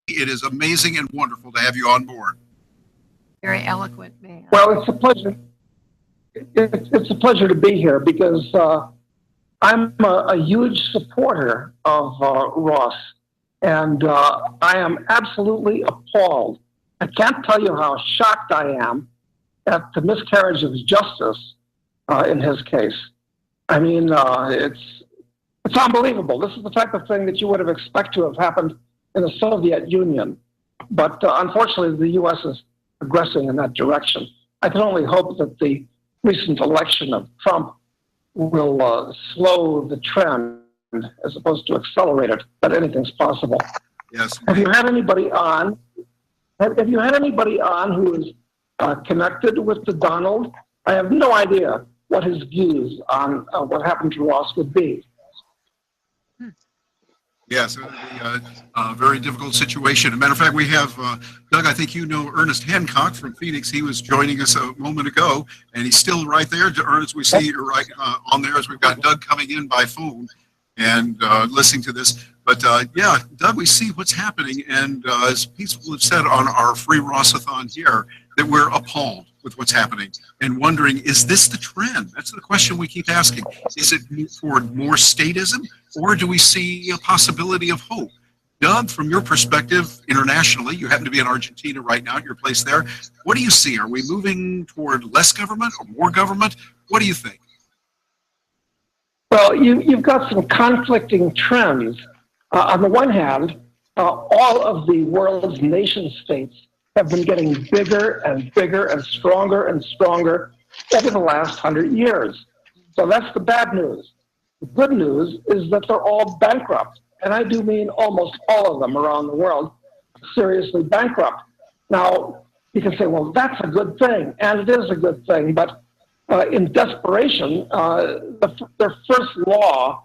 It is amazing and wonderful to have you on board. Very eloquent man. Well, it's a pleasure. It's a pleasure to be here because I'm a huge supporter of Ross, and I am absolutely appalled. I can't tell you how shocked I am at the miscarriage of justice in his case. I mean, it's unbelievable. This is the type of thing that you would have expected to have happened in the Soviet Union, but unfortunately, the U.S. is progressing in that direction. I can only hope that the recent election of Trump will slow the trend as opposed to accelerate it, but anything's possible. Yes. Have you had anybody on? Have you had anybody on who is connected with the Donald? I have no idea what his views on what happened to Ross would be. Yes, it would be a very difficult situation. As a matter of fact, we have, Doug, I think you know Ernest Hancock from Phoenix. He was joining us a moment ago, and he's still right there. Ernest, we see you right on there as we've got Doug coming in by phone and listening to this. But yeah, Doug, we see what's happening. And as people have said on our free Rossathon here, that we're appalled with what's happening and wondering, is this the trend? That's the question we keep asking. Is it toward more statism, or do we see a possibility of hope? Doug, from your perspective internationally, you happen to be in Argentina right now at your place there. What do you see? Are we moving toward less government or more government? What do you think? Well, you've got some conflicting trends. On the one hand, all of the world's nation states have been getting bigger and bigger and stronger over the last 100 years. So that's the bad news. The good news is that they're all bankrupt. And I do mean almost all of them around the world, seriously bankrupt. Now, you can say, well, that's a good thing. And it is a good thing. But in desperation, their first law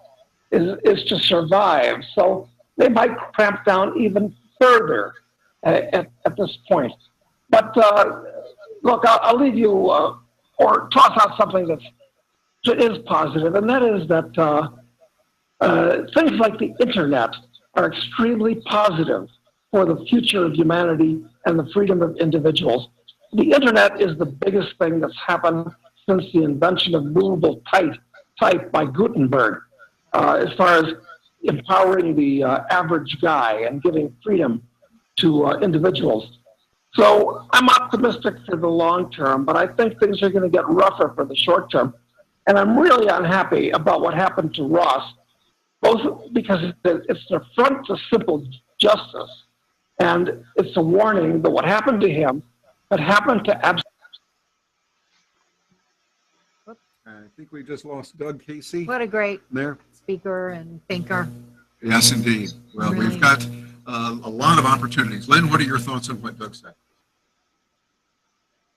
is to survive. So they might cramp down even further at this point. But look, I'll leave you or toss out something that is positive, and that is that things like the internet are extremely positive for the future of humanity and the freedom of individuals. The internet is the biggest thing that's happened since the invention of movable type by Gutenberg, as far as empowering the average guy and giving freedom to individuals. So I'm optimistic for the long term, but I think things are going to get rougher for the short term. And I'm really unhappy about what happened to Ross, both because it's an affront to simple justice, and it's a warning that what happened to him had happened to I think we just lost Doug Casey. What a great there speaker and thinker. Yes, indeed. Well, Really. we've got a lot of opportunities. Lynn, what are your thoughts on what Doug said?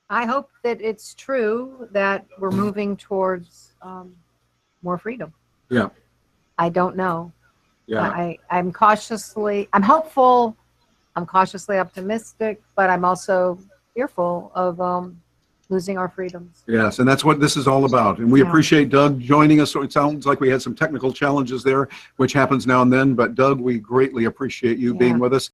I hope that it's true that we're moving towards more freedom. Yeah. I don't know. Yeah. I'm hopeful, I'm cautiously optimistic, but I'm also fearful of losing our freedoms. Yes, and that's what this is all about. And we Yeah. appreciate Doug joining us. So it sounds like we had some technical challenges there, which happens now and then. But Doug, we greatly appreciate you being with us.